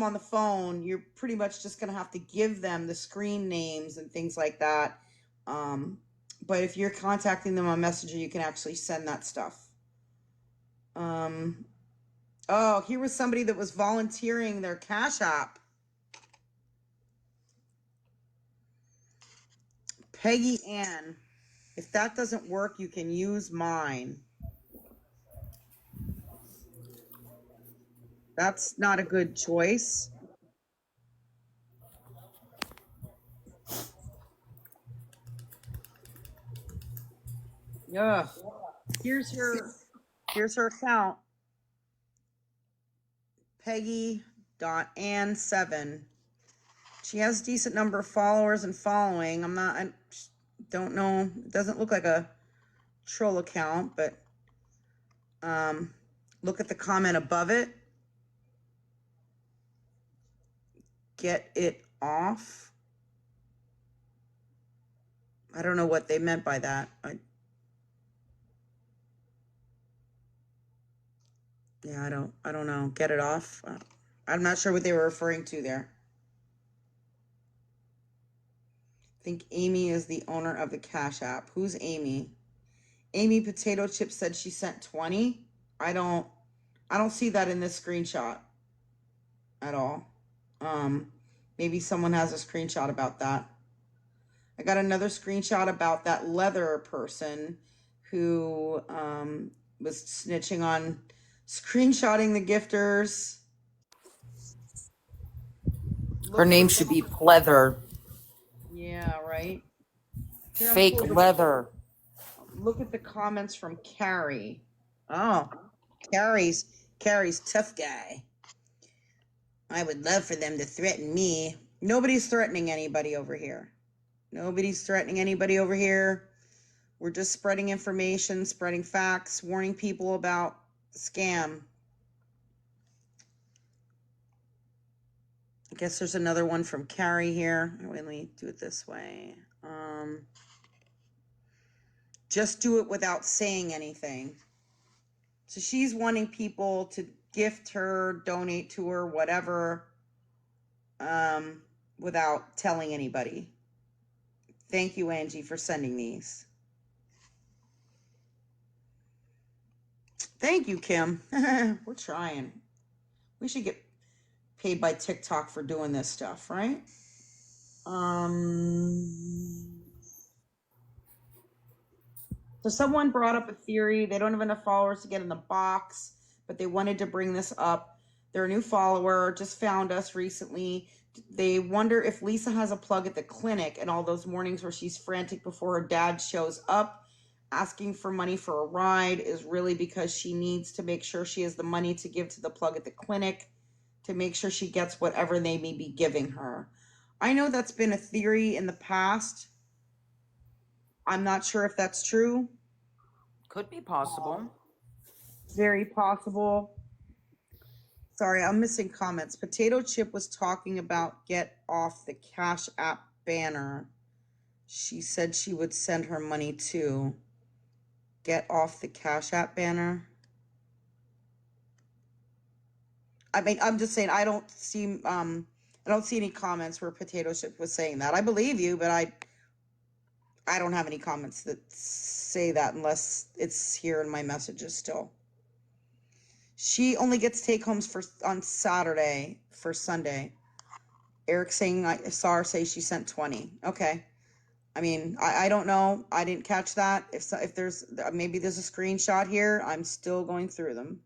on the phone, you're pretty much just going to have to give them the screen names and things like that. Um, but if you're contacting them on Messenger, you can actually send that stuff. Oh, here was somebody that was volunteering their Cash App. Peggy Ann. If that doesn't work, you can use mine. That's not a good choice. Yeah. Here's her account. Peggy.Ann7. She has a decent number of followers and following. I don't know. It doesn't look like a troll account, but look at the comment above it. Get it off. I don't know what they meant by that. I don't know. Get it off. I'm not sure what they were referring to there. I think Amy is the owner of the Cash App. Who's Amy? Amy Potato Chip said she sent 20. I don't see that in this screenshot at all. Maybe someone has a screenshot about that. I got another screenshot about that leather person who was snitching on screenshotting the gifters. Her name should be Pleather. Yeah, right. Here, Fake leather. Look at the comments from Carrie. Oh, Carrie's tough guy. I would love for them to threaten me. Nobody's threatening anybody over here. Nobody's threatening anybody over here. We're just spreading information, spreading facts, warning people about the scam. I guess there's another one from Carrie here. Let me do it this way. Just do it without saying anything. So she's wanting people to gift her, donate to her, whatever, without telling anybody. Thank you, Angie, for sending these. Thank you, Kim. We're trying. We should get paid by TikTok for doing this stuff, right? So someone brought up a theory. They don't have enough followers to get in the box, but they wanted to bring this up. They're a new follower, just found us recently. They wonder if Lisa has a plug at the clinic and all those mornings where she's frantic before her dad shows up, asking for money for a ride is really because she needs to make sure she has the money to give to the plug at the clinic to make sure she gets whatever they may be giving her. I know that's been a theory in the past. I'm not sure if that's true. Could be possible. Very possible. Sorry, I'm missing comments. Potato Chip was talking about get off the Cash App banner. She said she would send her money to get off the Cash App banner. I mean, I'm just saying I don't see any comments where Potato Chip was saying that. I believe you, but I don't have any comments that say that unless it's here in my messages still. She only gets take homes on Saturday for Sunday. Eric saying I saw her say she sent 20. Okay. I mean, I don't know. I didn't catch that. If there's maybe there's a screenshot here. I'm still going through them.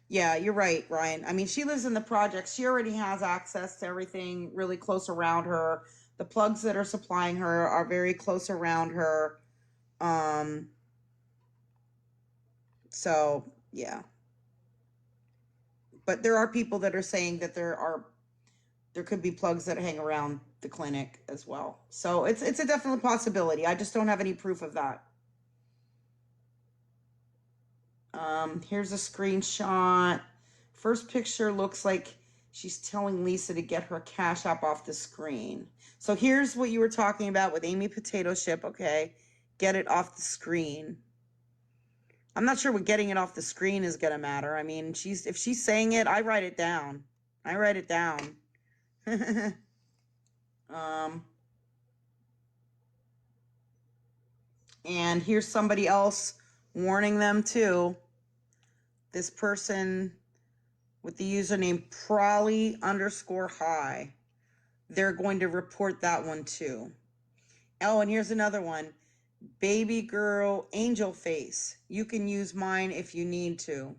Yeah, you're right, Ryan. I mean, she lives in the projects. She already has access to everything really close around her. The plugs that are supplying her are very close around her. So yeah. But there are people that are saying that there could be plugs that hang around the clinic as well. So it's a definite possibility. I just don't have any proof of that. Here's a screenshot. First picture looks like she's telling Lisa to get her Cash App off the screen. So here's what you were talking about with Amy Potato Chip. Okay, get it off the screen. I'm not sure what getting it off the screen is gonna matter. I mean, if she's saying it, I write it down. I write it down. And here's somebody else warning them too. This person with the username Prolly_high. They're going to report that one too. Oh, and here's another one. Baby girl angel face. You can use mine if you need to.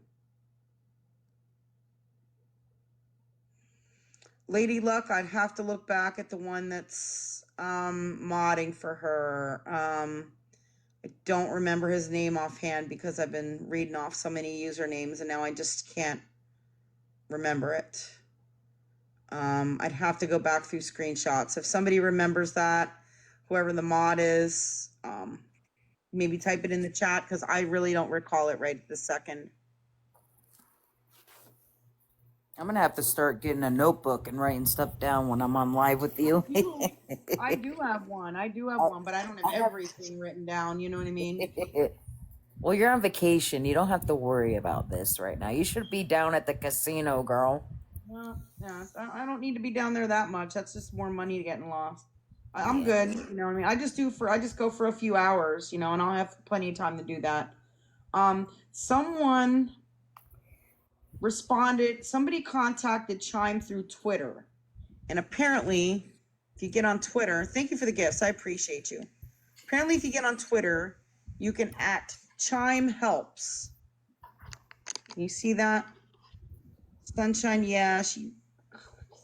Lady Luck, I'd have to look back at the one that's modding for her. I don't remember his name offhand because I've been reading off so many usernames and now I just can't remember it. I'd have to go back through screenshots. If somebody remembers that, whoever the mod is, maybe type it in the chat because I really don't recall it right this second. I'm gonna have to start getting a notebook and writing stuff down when I'm on live with you. I do have one. I do have one, but I don't have everything written down. You know what I mean? Well, you're on vacation. You don't have to worry about this right now. You should be down at the casino, girl. Well, yeah, I don't need to be down there that much. That's just more money getting lost. I'm good. You know what I mean? I just go for a few hours, you know, and I'll have plenty of time to do that. Someone responded, somebody contacted Chime through Twitter. And apparently, if you get on Twitter, thank you for the gifts. I appreciate you. Apparently, if you get on Twitter, you can @Chime Helps. You see that? Sunshine, yeah, she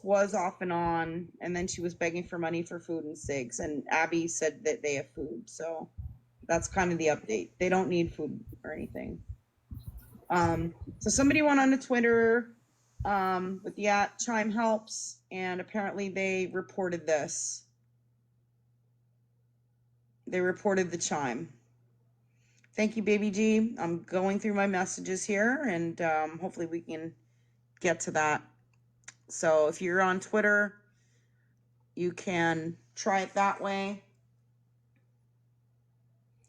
was off and on, and then she was begging for money for food and cigs, and Abby said that they have food, so that's kind of the update. They don't need food or anything. So somebody went on to Twitter with the @Chime Helps, and apparently they reported this. They reported the chime. Thank you, Baby G. I'm going through my messages here, and hopefully we can get to that. So if you're on Twitter, you can try it that way.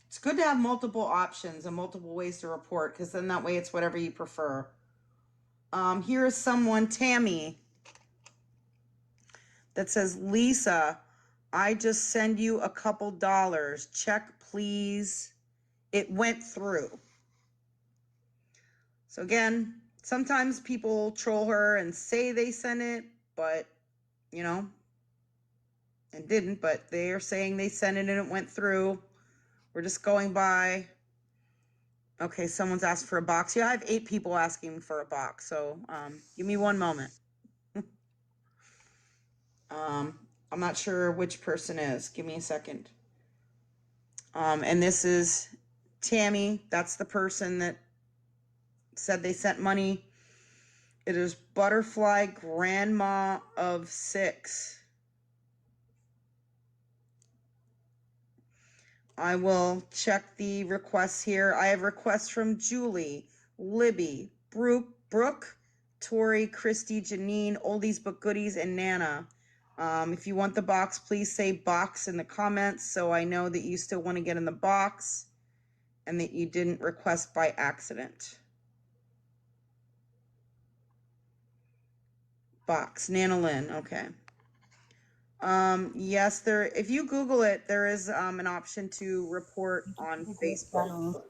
It's good to have multiple options and multiple ways to report, because then that way it's whatever you prefer. Here is someone, Tammy, that says, Lisa, I just send you a couple dollars. Check, please. It went through. So again, sometimes people troll her and say they sent it, but, you know, and didn't, but they are saying they sent it and it went through. We're just going by. Okay, someone's asked for a box. Yeah, I have 8 people asking for a box, so give me one moment. I'm not sure which person is. Give me a second. And this is Tammy. That's the person that said they sent money. It is Butterfly Grandma of 6. I will check the requests here. I have requests from Julie, Libby, Brooke, Tori, Christy, Janine, Oldies But Goodies, and Nana. If you want the box, please say box in the comments so I know that you still want to get in the box and that you didn't request by accident. Box, Nana Lynn, okay. Yes, if you Google it, there is an option to report on Facebook.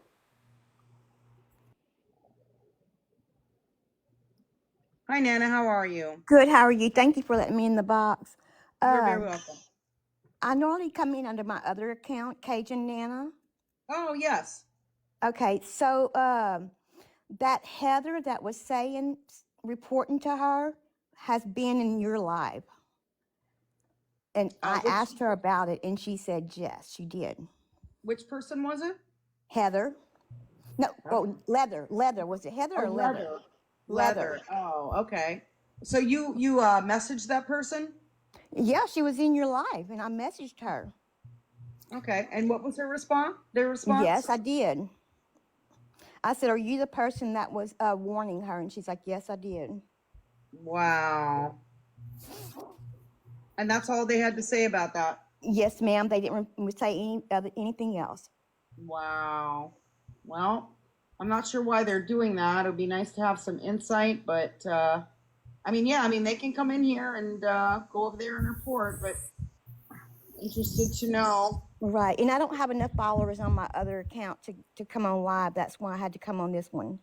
Hi, Nana, how are you? Good, how are you? Thank you for letting me in the box. You're very welcome. I normally come in under my other account, Cajun Nana. Oh, yes. Okay, so that Heather that was saying, reporting to her, has been in your live. And I asked her about it, and she said yes, she did. Which person was it? Heather. No, oh, Leather. Was it Heather or Leather? Leather. Oh, okay. So you messaged that person? Yeah, she was in your live, and I messaged her. Okay, and what was her response? Their response? Yes, I did. I said, are you the person that was warning her? And she's like, yes, I did. Wow. And that's all they had to say about that? Yes, ma'am. They didn't say anything else. Wow. Well, I'm not sure why they're doing that. It would be nice to have some insight, but yeah, they can come in here and go over there and report, but interested to know. Right. And I don't have enough followers on my other account to come on live. That's why I had to come on this one.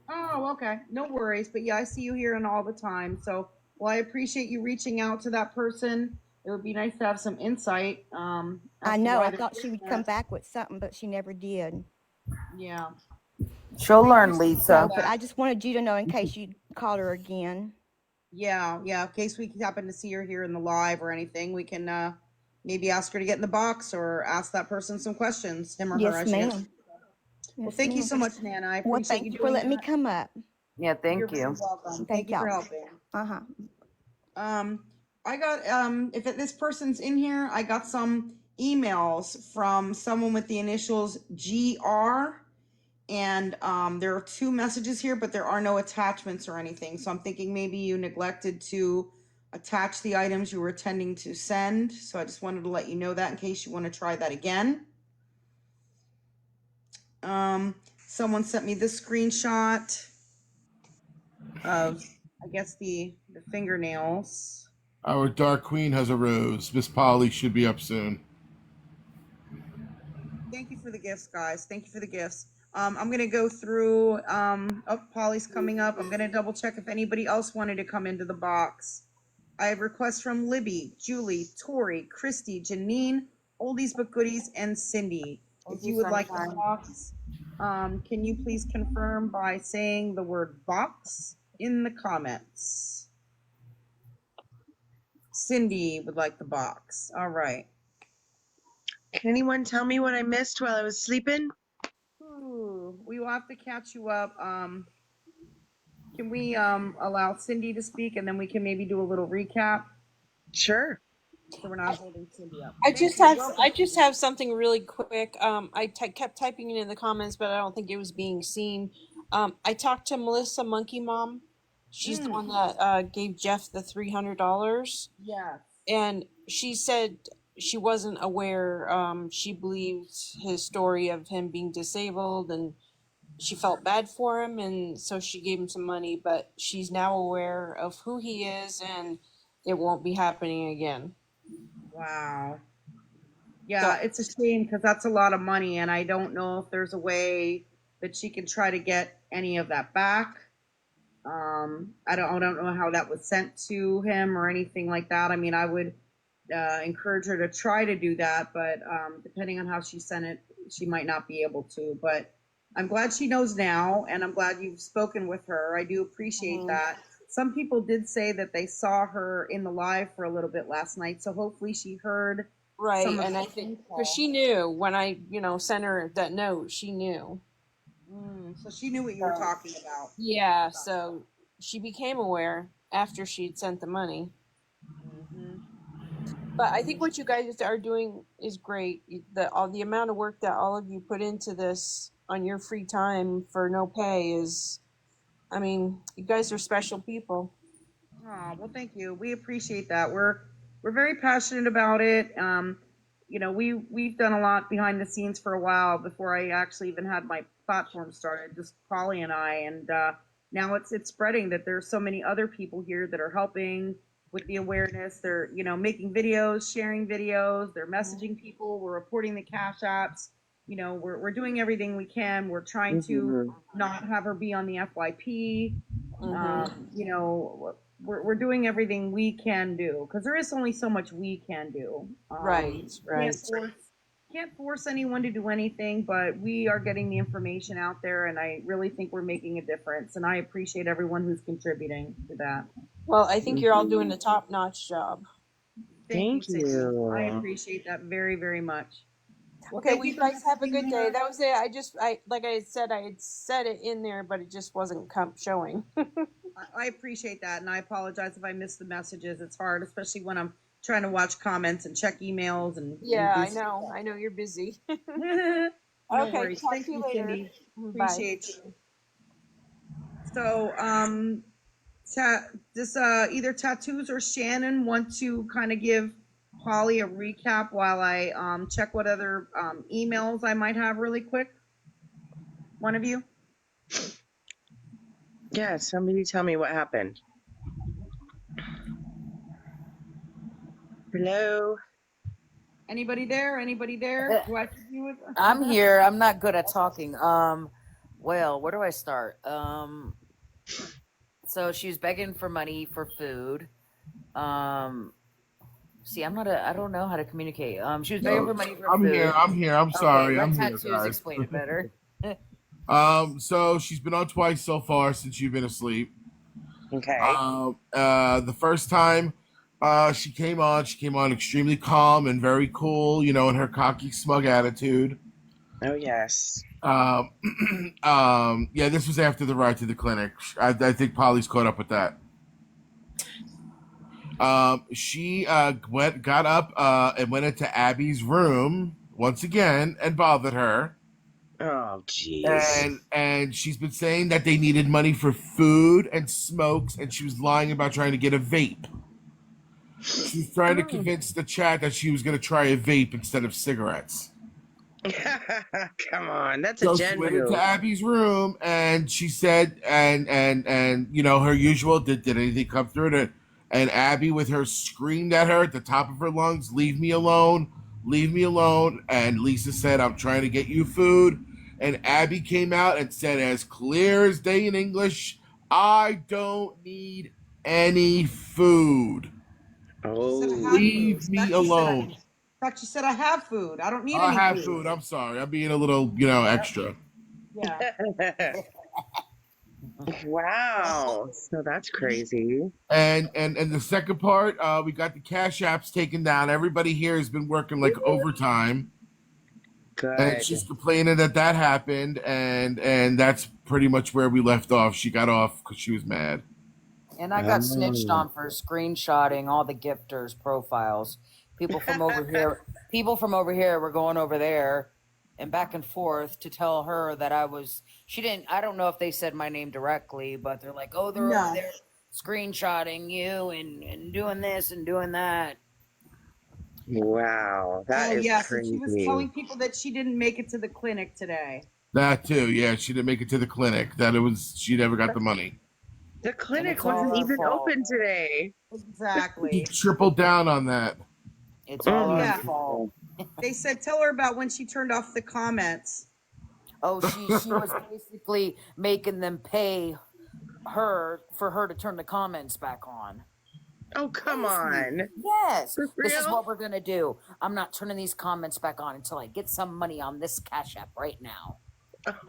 Oh, okay. No worries. But yeah, I see you here and all the time. So, well, I appreciate you reaching out to that person. It would be nice to have some insight. I As to know. why I they're thought she doing would come that. back with something, but she never did. Yeah. She'll Thank you learn, so much Lisa. for But that. I just wanted you to know in case you called her again. Yeah, yeah. In case we happen to see her here in the live or anything, we can maybe ask her to get in the box or ask that person some questions. Him or her, I Yes, should guess. ma'am. Well, Yes, thank you ma'am. so much, Nana. I Well, appreciate you thank you for doing letting me that. come up. Yeah, You're thank very you. welcome. Thank Thank you for y'all. helping. Uh-huh. I got if this person's in here, I got some emails from someone with the initials GR, and there are two messages here, but there are no attachments or anything. So I'm thinking maybe you neglected to attach the items you were intending to send. So I just wanted to let you know that in case you want to try that again. Someone sent me this screenshot of, I guess, the fingernails. Our Dark Queen has a rose. Miss Polly should be up soon. Thank you for the gifts, guys. Thank you for the gifts. I'm gonna go through. Oh, Polly's coming up. I'm gonna double check if anybody else wanted to come into the box. I have requests from Libby, Julie, Tori, Christy, Janine, Oldies but Goodies, and Cindy. If you would like the box, can you please confirm by saying the word box in the comments? Cindy would like the box. All right. Can anyone tell me what I missed while I was sleeping? Ooh, we will have to catch you up. Can we allow Cindy to speak and then we can maybe do a little recap Sure. so we're not holding Cindy up? I Thank just you. have Welcome, I just Cindy. have something really quick. Kept typing it in the comments, but I don't think it was being seen. I talked to Melissa Monkey Mom. She's the one that gave Jeff the $300, Yes. and she said she wasn't aware. She believed his story of him being disabled, and she felt bad for him, and so she gave him some money. But she's now aware of who he is, and it won't be happening again. Wow. Yeah, it's a shame because that's a lot of money, and I don't know if there's a way that she can try to get any of that back. I don't know how that was sent to him or anything like that. I would encourage her to try to do that, but depending on how she sent it, she might not be able to. But I'm glad she knows now, and I'm glad you've spoken with her. I do appreciate that. Some people did say that they saw her in the live for a little bit last night, so hopefully she heard. Right, Some of and I the think info. because she knew when I, sent her that note, she knew. So she knew what you were talking about. Yeah, so she became aware after she'd sent the money. But I think what you guys are doing is great. All the amount of work that all of you put into this on your free time for no pay is, you guys are special people. Oh, well, thank you. We appreciate that. We're very passionate about it. We've done a lot behind the scenes for a while before I actually even had my platform started. Just Polly and I, and now it's spreading that there's so many other people here that are helping with the awareness. They're making videos, sharing videos. They're messaging people. We're reporting the cash apps. We're doing everything we can. We're trying to not have her be on the FYP. We're doing everything we can do because there is only so much we can do. Right. Can't force anyone to do anything, but we are getting the information out there, and I really think we're making a difference. And I appreciate everyone who's contributing to that. Well, I think you're all doing a top-notch job. Thank you, Cindy. I appreciate that very, very much. Well, Okay, well, you guys have a good day. That was it. Like I said, I had said it in there, but it just wasn't showing. I appreciate that, and I apologize if I missed the messages. It's hard, especially when I'm trying to watch comments and check emails and. Yeah, and I know you're busy. No Okay, worries. talk Thank to you you, later. Cindy. Bye. Appreciate you. So, does either Tattoos or Shannon want to kind of give Polly a recap while I check what other emails I might have really quick? One of you? Yeah, somebody tell me what happened. Hello? Anybody there? Anybody there? Do I continue with? I'm here. I'm not good at talking. Well, where do I start? So she was begging for money for food. Um, see, I don't know how to communicate. She was begging No, for money for I'm here. food. I'm here. I'm Okay, sorry. let I'm here, tattoos guys. explain it better. So she's been on twice so far since you've been asleep. Okay. The first time, she came on extremely calm and very cool, you know, in her cocky, smug attitude. Oh, yes. Um, yeah, this was after the ride to the clinic. I think Polly's caught up with that. She got up and went into Abby's room once again and bothered her. Oh, jeez. And she's been saying that they needed money for food and smokes, and she was lying about trying to get a vape. She was trying to Oh. convince the chat that she was going to try a vape instead of cigarettes. Come on, that's a So she Jen went into move. Abby's room and she said, and you know, her usual, did anything come through it? And Abby, with her, screamed at her at the top of her lungs, "Leave me alone, leave me alone." And Lisa said, "I'm trying to get you food." And Abby came out and said, as clear as day in English, "I don't need any food. She said I Oh, have food. Leave me alone." In fact, she said I have food. I don't need I any have food. food. I'm sorry. I'm being a little, you know, Yep. extra. Yeah. wow. So that's crazy. And the second part, we got the cash apps taken down. Everybody here has been working like overtime, and Good. she's complaining that that happened, and that's pretty much where we left off. She got off because she was mad. And I got snitched Oh. on for screenshotting all the gifters' profiles. People from over here, were going over there and back and forth to tell her that she didn't, I don't know if they said my name directly, but they're like, oh, they're over No. there screenshotting you and doing this and doing that. Wow. That Oh is yeah. So she was crazy. telling people that she didn't make it to the clinic today. That too, yeah. She didn't make it to the clinic. That it was she never got the money. The And clinic it's all wasn't our even fault. open today. She Exactly. tripled down on that. It's all our Yeah. fault. They said tell her about when she turned off the comments. Oh, she was basically making them pay her for her to turn the comments back on. Oh, come Crazy. on. Yes. For This is real? what we're going to do. I'm not turning these comments back on until I get some money on this Cash App right now.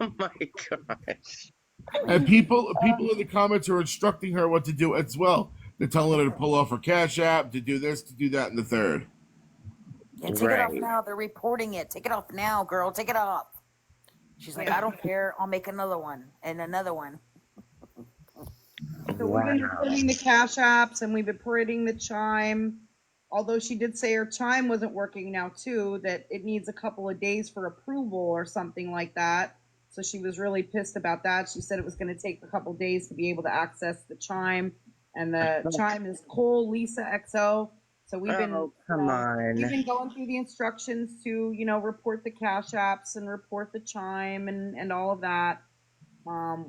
Oh my gosh. And people in the comments are instructing her what to do as well. They're telling her to pull off her cash app, to do this, to do that, and the third. And take it off Right. now. They're reporting it. Take it off now, girl. Take it off. She's like, I don't care. I'll make another one and another one. So we've been Wow. reporting the cash apps and we've been reporting the chime. Although she did say her chime wasn't working now too, that it needs a couple of days for approval or something like that. So she was really pissed about that. She said it was going to take a couple of days to be able to access the chime, and the chime is Cole Lisa XO. So we've been, Oh, come on. we've been going through the instructions to, report the cash apps and report the chime and all of that.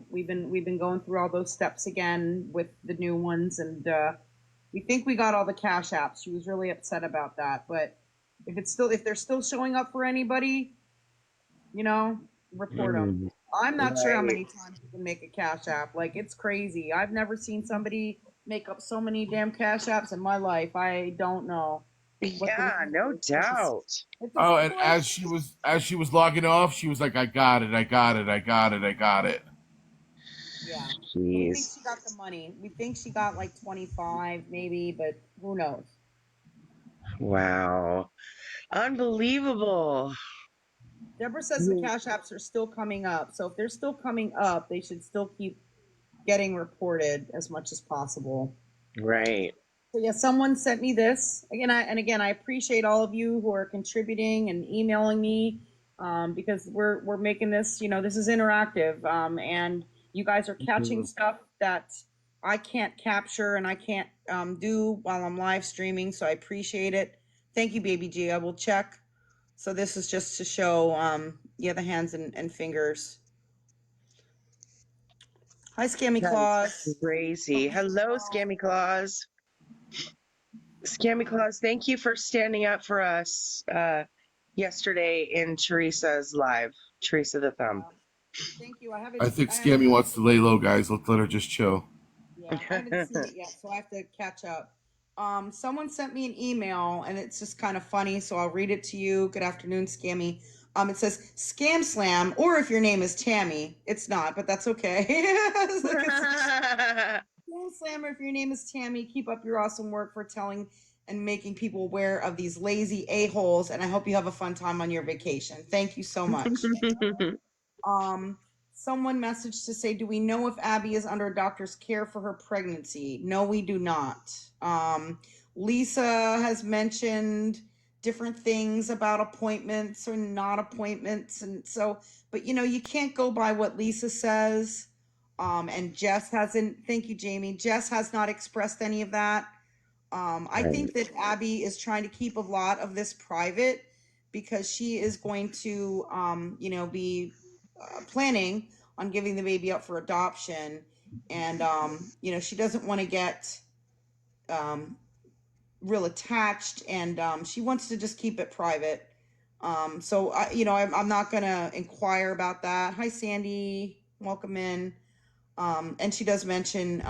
We've been going through all those steps again with the new ones, and we think we got all the cash apps. She was really upset about that, but if they're still showing up for anybody, report them. I'm not sure how Right. many times you can make a cash app. Like, it's crazy. I've never seen somebody make up so many damn cash apps in my life. I don't know. Yeah, no doubt. It's a Oh, and corporation. as she was logging off, she was like, "I got it, I got it, I got it, I got it." Yeah. We think Jeez. she got the money. We think she got like 25 maybe, but who knows? Wow. Unbelievable. Deborah says the cash apps are still coming up. So if they're still coming up, they should still keep getting reported as much as possible. Right. So yeah, someone sent me this again. I appreciate all of you who are contributing and emailing me, because we're making this. This is interactive, and you guys are catching stuff that I can't capture and I can't do while I'm live streaming. So I appreciate it. Thank you, Baby G. I will check. So this is just to show, the hands and fingers. Hi, Scammy That's Claus. crazy. Hello, Scammy Claus. Scammy Claus, thank you for standing up for us yesterday in Teresa's live. Teresa the Thumb. Thank you. I think Scammy wants to lay low, guys. Let's let her just chill. Yeah, I haven't seen it yet, so I have to catch up. Someone sent me an email, and it's just kind of funny, so I'll read it to you. Good afternoon, Scammy. It says Scam Slam, or if your name is Tammy, it's not, but that's okay. It's like Scam Slam, or if your name is Tammy, keep up your awesome work for telling and making people aware of these lazy a-holes, and I hope you have a fun time on your vacation. Thank you so much. Um, Someone messaged to say, do we know if Abby is under a doctor's care for her pregnancy? No, we do not. Lisa has mentioned different things about appointments or not appointments. And so, but you know, you can't go by what Lisa says. And Jess hasn't, thank you, Jamie. Jess has not expressed any of that. I think that Abby is trying to keep a lot of this private because she is going to, you know, be planning on giving the baby up for adoption. And, you know, she doesn't want to get real attached and she wants to just keep it private. So, you know, I'm not going to inquire about that. Hi, Sandy. Welcome in. And she does mention,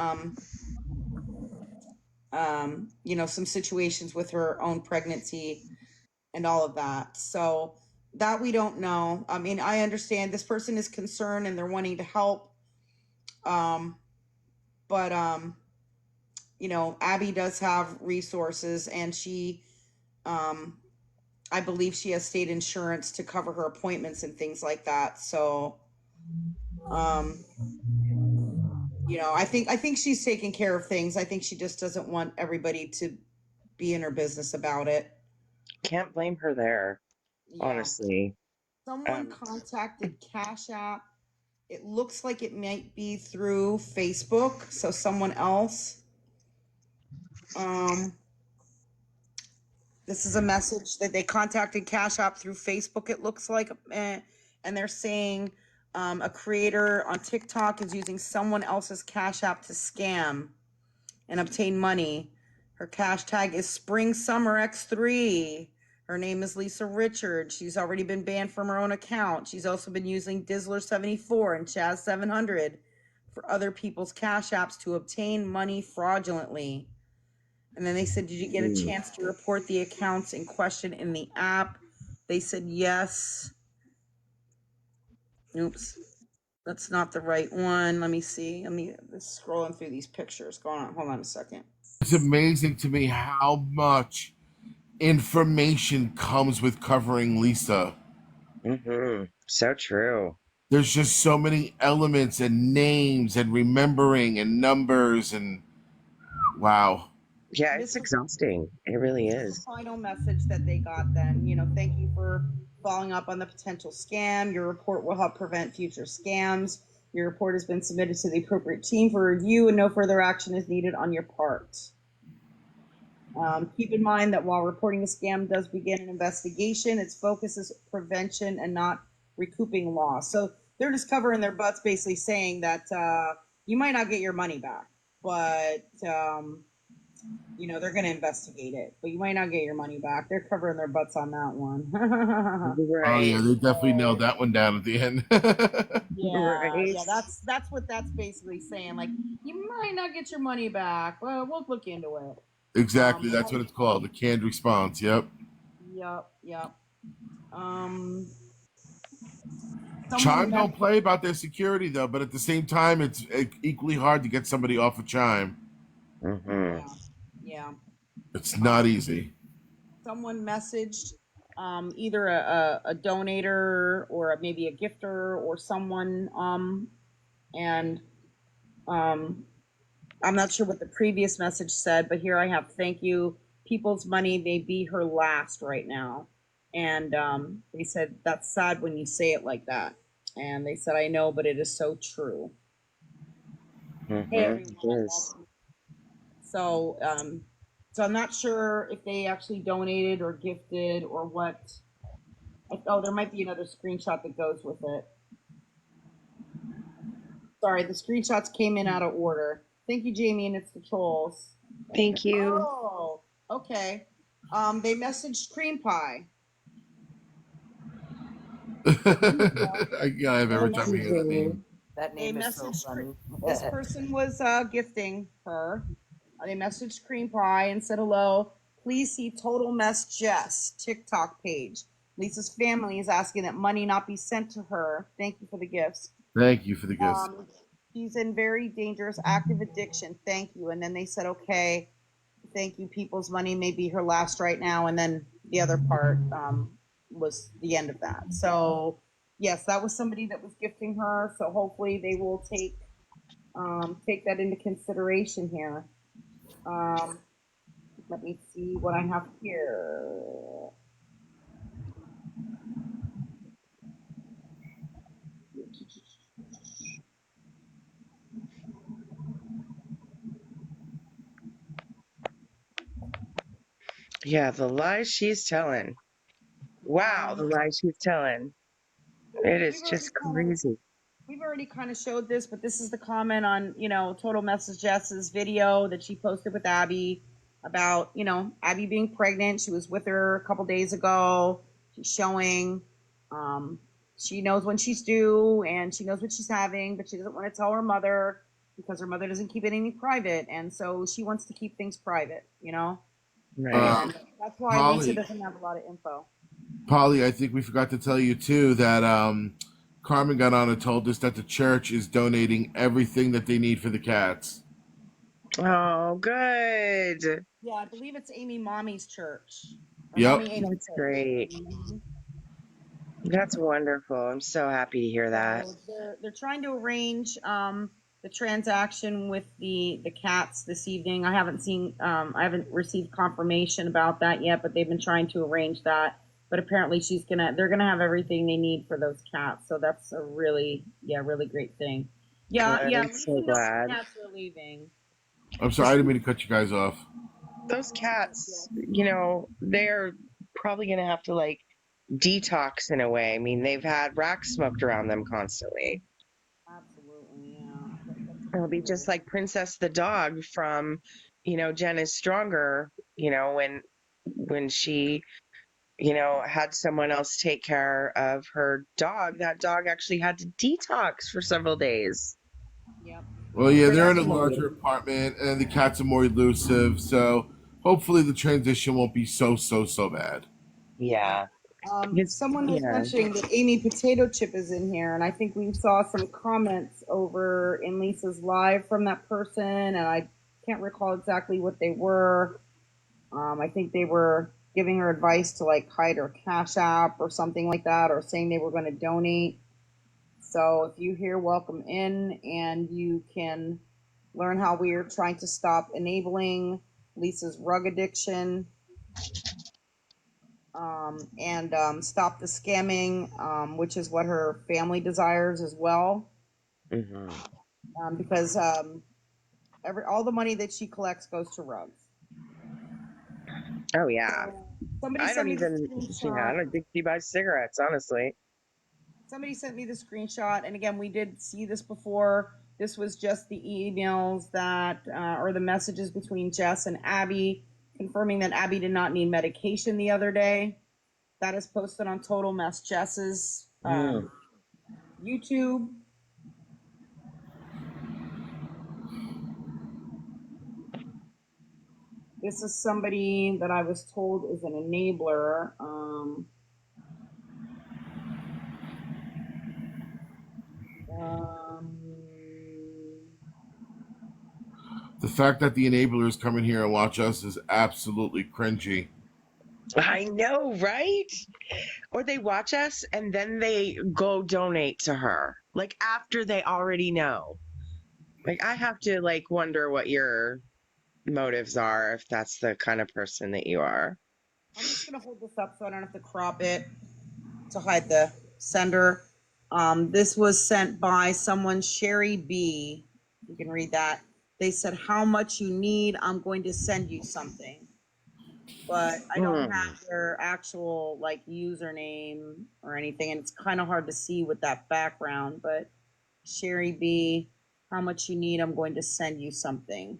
you know, some situations with her own pregnancy and all of that. So that we don't know. I mean, I understand this person is concerned and they're wanting to help. But you know, Abby does have resources and she I believe she has state insurance to cover her appointments and things like that. So you know, I think she's taking care of things. I think she just doesn't want everybody to be in her business about it. Can't blame her there, Yeah. honestly. Someone contacted Cash App. It looks like it might be through Facebook, so someone else. Um, this is a message that they contacted Cash App through Facebook. It looks like, and they're saying a creator on TikTok is using someone else's Cash App to scam and obtain money. Her cash tag is Spring Summer X3. Her name is Lisa Richards. She's already been banned from her own account. She's also been using Dizzler74 and Chaz700 for other people's cash apps to obtain money fraudulently. And then they said, did you get a chance to report the accounts in question in the app? They said yes. Oops, that's not the right one. Let me see. Let me scrolling through these pictures. Hold on a second. It's amazing to me how much information comes with covering Lisa. So true. There's just so many elements and names and remembering and numbers and wow. Yeah, This it's was exhausting. It really the is. final message that they got then. You know, thank you for following up on the potential scam. Your report will help prevent future scams. Your report has been submitted to the appropriate team for review and no further action is needed on your part. Keep in mind that while reporting a scam does begin an investigation, its focus is prevention and not recouping loss. So they're just covering their butts, basically saying that you might not get your money back, but you know, they're going to investigate it, but you might not get your money back. They're covering their butts on that one. Oh yeah, Right. they definitely nailed that one down at the end. Right. Yeah, that's what that's basically saying. Like, you might not get your money back. Well, we'll look into it. Exactly, that's what it's called, the canned response. Yep. Yep. Um, someone Chime met. don't play about their security though, but at the same time, it's equally hard to get somebody off of Chime. Mm-hmm. Yeah. It's not easy. Someone messaged either a donator or maybe a gifter or someone and I'm not sure what the previous message said, but here I have thank you. People's money may be her last right now. And they said, that's sad when you say it like that. And they said, I know, but it is so true. Hey, It everyone. is. So, so I'm not sure if they actually donated or gifted or what. Oh, there might be another screenshot that goes with it. Sorry, the screenshots came in out of order. Thank you, Jamie, and it's the trolls. Thank you. Oh, okay. They messaged Cream Pie. Yeah, every Thank time I you, hear that Jamie. name. That They name is so messaged funny. this person was gifting her. They messaged Cream Pie and said hello. Please see Total Mess Jess TikTok page. Lisa's family is asking that money not be sent to her. Thank you for the gifts. Thank you for the gifts. She's in very dangerous active addiction. Thank you. And then they said, okay, thank you. People's money may be her last right now. And then the other part was the end of that. So yes, that was somebody that was gifting her. So hopefully they will take that into consideration here. Let me see what I have here. Yeah, the lies she's telling. Wow, the lies she's telling. It is just crazy. We've already kind of showed this, but this is the comment on, Total Message Jess's video that she posted with Abby about, Abby being pregnant. She was with her a couple days ago. She's showing. She knows when she's due and she knows what she's having, but she doesn't want to tell her mother because her mother doesn't keep anything private. And so she wants to keep things private, Right. And that's why Polly. Lisa doesn't have a lot of info. Polly, I think we forgot to tell you too that Carmen got on and told us that the church is donating everything that they need for the cats. Oh, good. Yeah, I believe it's Amy Mommy's church. Or Yep. Mommy Amy's That's church. great. Mhm. That's wonderful. I'm so happy to hear that. So they're trying to arrange the transaction with the cats this evening. I haven't received confirmation about that yet, but they've been trying to arrange that. But apparently they're gonna have everything they need for those cats. So that's a really great thing. Yeah, Good. I'm so Lisa knows glad. the cats are leaving. I'm sorry, I didn't mean to cut you guys off. Those cats, they're probably going to have to like detox in a way. I mean, they've had racks smoked around them constantly. Absolutely, yeah. It'll be just like Princess the dog from, Jen is Stronger, when she, had someone else take care of her dog. That dog actually had to detox for several days. Yep. Well, yeah, they're in a Definitely. larger apartment and the cats are more elusive, so hopefully the transition won't be so bad. Yeah. Someone was Yeah. mentioning that Amy Potato Chip is in here, and I think we saw some comments over in Lisa's live from that person, and I can't recall exactly what they were. I think they were giving her advice to like hide her Cash App or something like that, or saying they were going to donate. So if you hear, welcome in, and you can learn how we are trying to stop enabling Lisa's rug addiction. And stop the scamming, which is what her family desires as well. Mm-hmm. Because all the money that she collects goes to rugs. Oh, yeah. So somebody I sent don't me the even, screenshot. I don't think she buys cigarettes, honestly. Somebody sent me the screenshot, and again, we did see this before. This was just the emails that, or the messages between Jess and Abby, confirming that Abby did not need medication the other day. That is posted on Total Mess Jess's YouTube. This is somebody that I was told is an enabler. The fact that the enablers come in here and watch us is absolutely cringy. I know, right? Or they watch us and then they go donate to her, like after they already know. Like, I have to like wonder what your motives are if that's the kind of person that you are. I'm just gonna hold this up so I don't have to crop it to hide the sender. This was sent by someone, Sherry B. You can read that. They said, how much you need, I'm going to send you something. But I don't have their actual like username or anything, and it's kind of hard to see with that background. But Sherry B, how much you need. I'm going to send you something.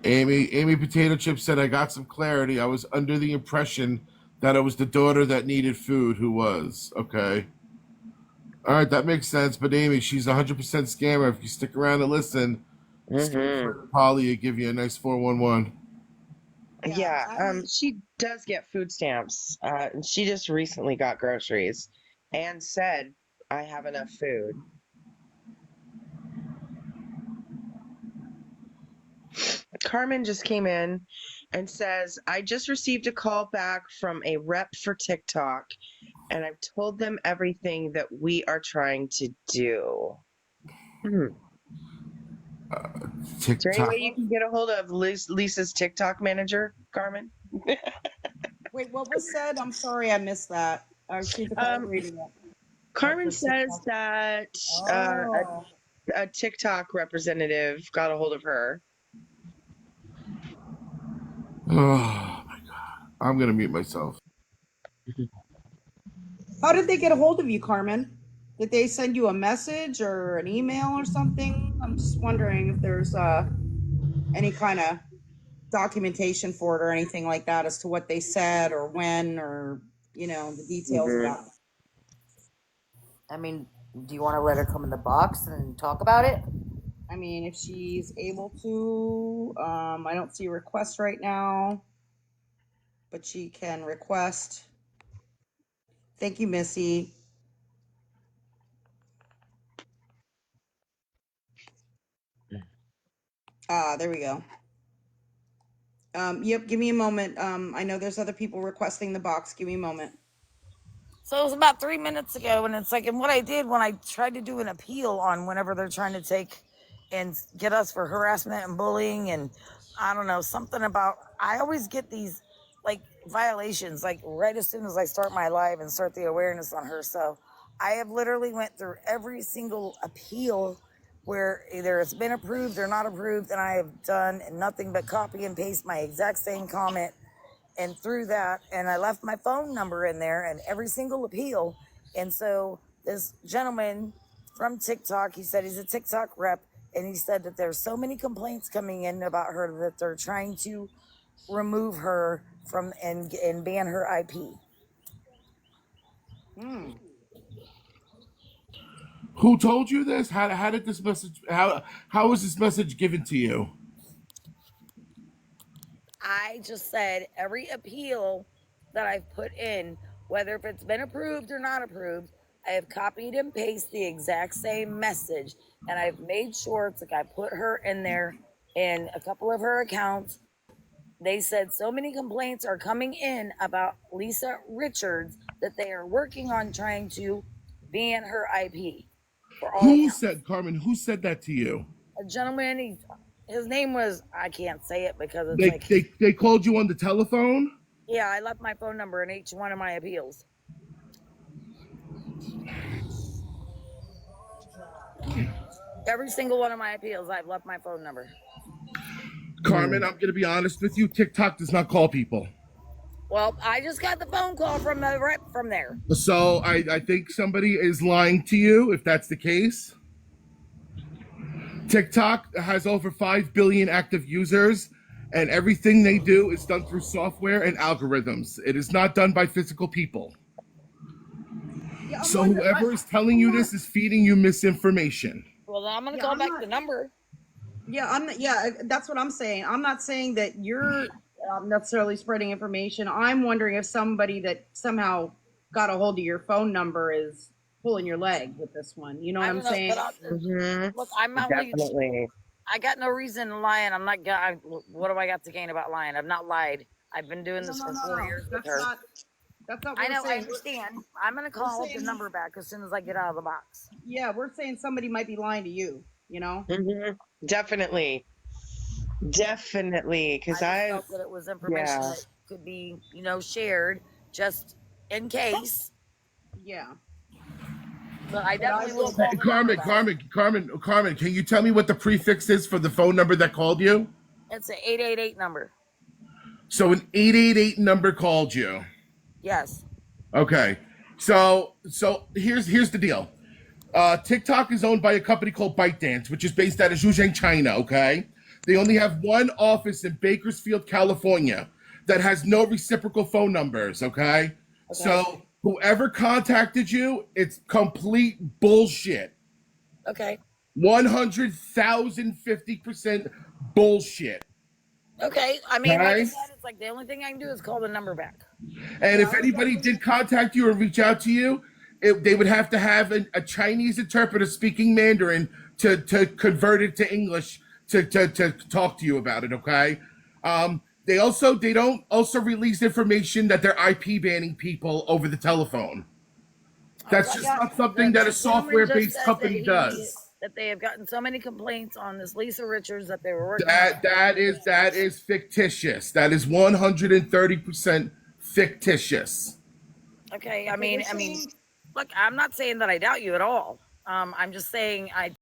Amy Potato Chip said, I got some clarity. I was under the impression that it was the daughter that needed food who was. Okay. All right, that makes sense. But Amy, she's 100% scammer. If you stick around and listen, Polly will give you a nice 411. Yeah, she does get food stamps. And she just recently got groceries and said, I have enough food. Carmen just came in and says, I just received a call back from a rep for TikTok, and I've told them everything that we are trying to do. Is there any TikTok. way you can get a hold of Lisa's TikTok manager, Carmen? Wait, what was said? I'm sorry, I missed that. She's reading it. Carmen for says TikTok. that Oh. a TikTok representative got a hold of her. Oh my God. I'm going to mute myself. How did they get a hold of you, Carmen? Did they send you a message or an email or something? I'm just wondering if there's any kind of documentation for it or anything like that as to what they said or when or, you know, the details about it. I mean, do you want to let her come in the box and talk about it? I mean, if she's able to, I don't see a request right now, but she can request. Thank you, Missy. There we go. Yep, give me a moment. I know there's other people requesting the box. Give me a moment. So it was about 3 minutes ago, and it's like, and what I did when I tried to do an appeal on whenever they're trying to take and get us for harassment and bullying, and I don't know, something about, I always get these like violations, like right as soon as I start my live and start the awareness on her. So I have literally went through every single appeal where either it's been approved or not approved, and I have done nothing but copy and paste my exact same comment and through that, and I left my phone number in there and every single appeal. And so this gentleman from TikTok, he said he's a TikTok rep, and he said that there's so many complaints coming in about her that they're trying to remove her from and ban her IP. Who told you this? How did this message, how was this message given to you? I just said every appeal that I've put in, whether if it's been approved or not approved, I have copied and pasted the exact same message, and I've made sure it's like I put her in there in a couple of her accounts. They said so many complaints are coming in about Lisa Richards that they are working on trying to ban her IP for all Who accounts. said, Carmen, who said that to you? A gentleman, his name was, I can't say it because it's They called you on the telephone? yeah, I left my phone number in each one of my appeals. Every single one of my appeals, I've left my phone number. Carmen, I'm going to be honest with you. TikTok does not call people. Well, I just got the phone call from the rep from there. So I think somebody is lying to you if that's the case. TikTok has over 5 billion active users, and everything they do is done through software and algorithms. It is not done by physical people. Yeah, So whoever is telling you this is feeding you misinformation. Well, I'm going to Yeah, call I'm back not- the number. Yeah, that's what I'm saying. I'm not saying that you're necessarily spreading information. I'm wondering if somebody that somehow got a hold of your phone number is pulling your leg with this one. You know what I I'm don't know, saying? but look, I'm only, Definitely. I got no reason to lie, and I'm not, what do I got to gain about lying? I've not lied. I've been doing this for 4 years with her. That's not what I we're know, I saying. understand. I'm going to call the saying- number back as soon as I get out of the box. Yeah, we're saying somebody might be lying to you, you know? Definitely. Definitely. Because I I, just felt that it was information yeah. that could be, shared just in case. Yeah. But I definitely will call the Carmen, number back. Carmen, can you tell me what the prefix is for the phone number that called you? It's an 888 number. So an 888 number called you. Yes. Okay. So here's the deal. TikTok is owned by a company called ByteDance, which is based out of Zhejiang, China. Okay, they only have one office in Bakersfield, California, that has no reciprocal phone numbers. Okay, so whoever contacted you, it's complete bullshit. Okay. 100,050% bullshit. Okay. I mean, like I Okay? said, it's like the only thing I can do is call the number back. And if anybody did contact you or reach out to you, they would have to have a Chinese interpreter speaking Mandarin to convert it to English to talk to you about it. Okay. They don't also release information that they're IP banning people over the telephone. That's just not something that a The gentleman software just based said company that does. that they have gotten so many complaints on this Lisa Richards that they were working That is fictitious. That is 130% fictitious. Okay. I mean, look, I'm not saying that I doubt you at all. I'm just saying I